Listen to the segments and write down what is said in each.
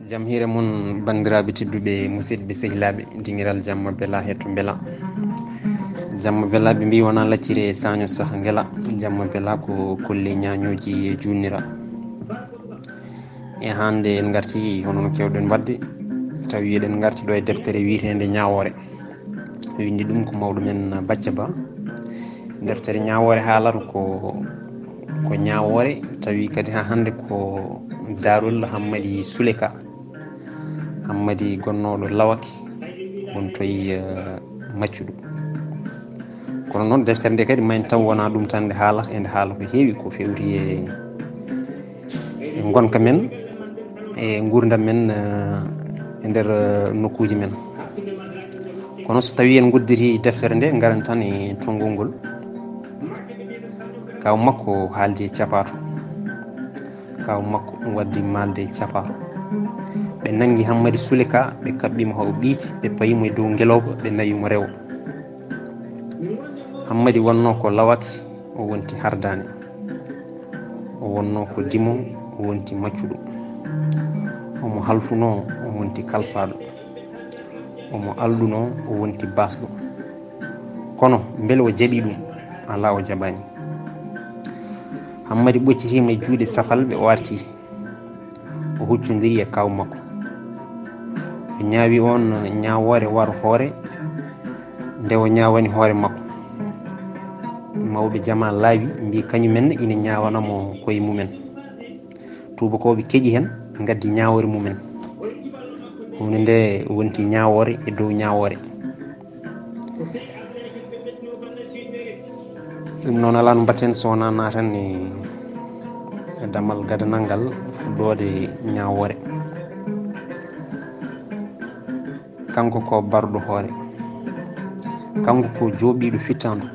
Jam hire mon bandiraɓe tedduɓe musidɓe sehilaɓe dingiral jamma bela hetto beela. Jamma bela ɓe mbi wona lacciri e saño saaha guela. Jamma bela ko kolle ñañoji e junnira. E hande en garti hono no kewɗen wadde tawi eɗen garti ɗo e deftere wiitende ñawore. Windi ɗum ko mawɗo men Bacca Ba. Deftere ñawore haalata ko ñawore tawi kadi ha hande ko Darol Hammadi Suleka Hammadi gonnoɗo Lawake won toyi Maccuɗo. Kono noon deftere nde kadi mayni taw wona ɗum tan nde haalata ende haala ko heewi ko fewti e gonka men e gurdam men e nder nokkuji men. Kono so tawi en gudditi deftere nde garen tan e tongol ngol. Kaw makko haalde capato, kaw makko waddi malde capato. Ɓe nangi Hammadi Suleka, ɓe kaɓɓimo haw ɓiiti, ɓe payimo e dow ngeloba, ɓe nawimo rewo. Hammadi wonno ko Lawake, o wonti Hardane, o wonno ko Dimo, o wonti Maccuɗo, omo halfuno, o wonti Kalfaɗo, omo alduno, o wonti Basɗo. Kono beele o jaaɓi ɗum ala o jaɓani. Hammadi ɓoccitima e juuɗe Safalɓe o arti o huccodiri e kaw makko. O ñaawi on ñawore waro hoore nde o ñawani hoore makko. Mawɓe jama laawi mbi kañumenne ina ñawanamo koye mumen. Tubakoɓe keeƴi hen gaddi ñawore mumen. Hunde nde wonti ñawore e dow ñawore. Ɗum noon ala no mbatten so wona naten e damal gadanal ngal fuɗɗode ñawore. Kanko ko barɗo hoore, kanko ko jooɓiɗo fittandu,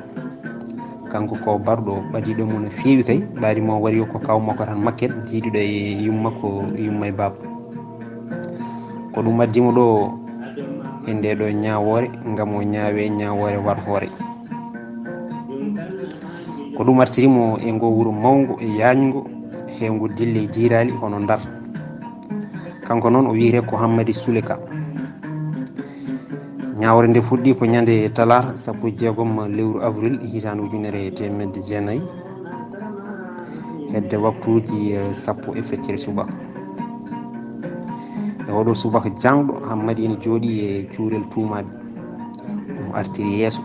kanko ko barɗo ɓadiɗo mum no feewi kay. Ɓaadi mo wari ko kaw makko tan makket jiiɗiɗo e yummakko yumma e baba. Ko ɗum addimo ɗo e nde ɗo ñawore ngam o ñaawe ñawore war hoore. Ko ɗum artirimo e ngo wuro mawgo e yaañgo he ngo dille jirali hono Ndar. Kanko noon o wiyete ko Hammadi Suleka. Ñawore nde fuɗɗi ko ñande talata 16 lewru avril hitande 1990 hedde waktuji 10 subaka. E oɗo subaka jangɗo Hammadi ene jooɗi e cuurel tuumaɓe. Omo artiri yeeso,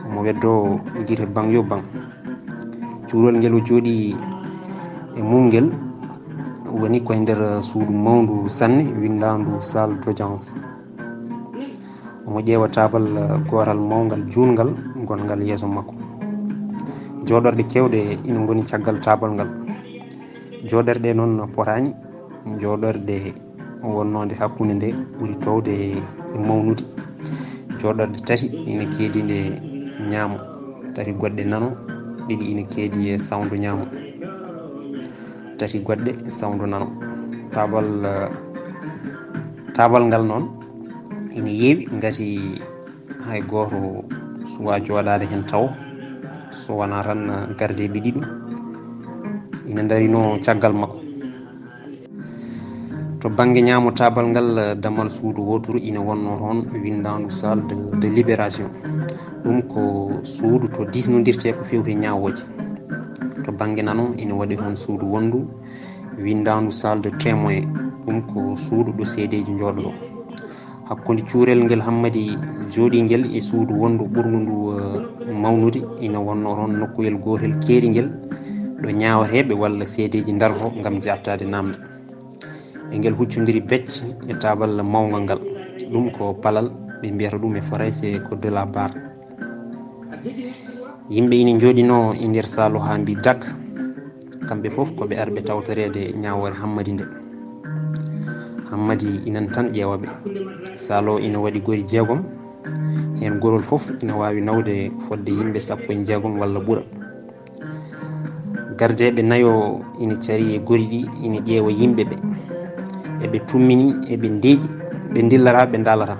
omo weddo guite bang yo bang. Cuurel ngel o jooɗi e mumgel woni koye nder suudu mawndu sanne windandu salle d'audience. Omo ƴeewa tabal gotal mawgal juutngal gongal yeeso makko. Jooɗorɗe kewɗe ina goni caggal tabal ngal. Jooɗorɗe noon potani jooɗorɗe wonnode hakkude nde ɓuri towde e mawnude. Jooɗorɗe tati ina keedi nde ñaamo, tati goɗɗe nano, ɗiɗi ina keedi e sawndu ñaamo, tati goɗɗe sawndu nano. Tabal ngal noon ina yeewi ngati hay goto suwa jooɗade hen taw so wona tan gardeɓe ɗiɗo ina darino caggal makko. To banggue ñaamo tabal ngal damal suudu woturu ina wonno toon windandu salle de libération. Ɗum ko suudu to disnodirte ko fewti ñawoje. To banggue nano ina waɗi toon suudu wondu windandu salle de témoin. Ɗum ko suudu ɗo seedeji jooɗoro. Hakkude cuurel ngel Hammadi jooɗi ngel e suudu wondu ɓurgu ndu mawnude ina wonno toon nokkuyel gotel keeri ngel ɗo ñawateɓe walla seedeji darto ngam jaɓtade namde. E ngel huccodiri becce e tabal mawgal ngal. Ɗum ko palal ɓe mbiyata ɗum e français ko de la barre. Yimɓe ina jooɗino e nder saalo ha mbi dak. Kamɓe foof koɓe arɓe tawtorede ñawore Hammadi nde. Hammadi inan tan ƴeewaɓe. Saalo ina waɗi gori 6, hen gorol foof ina wawi nawde fodde yimɓe 16 walla ɓuura. Gardeɓe nayo ina caari e gori ɗi ina ƴeewa yimɓeɓe eɓe tummini eɓe ndeeƴi ɓe dillata ɓe daalata.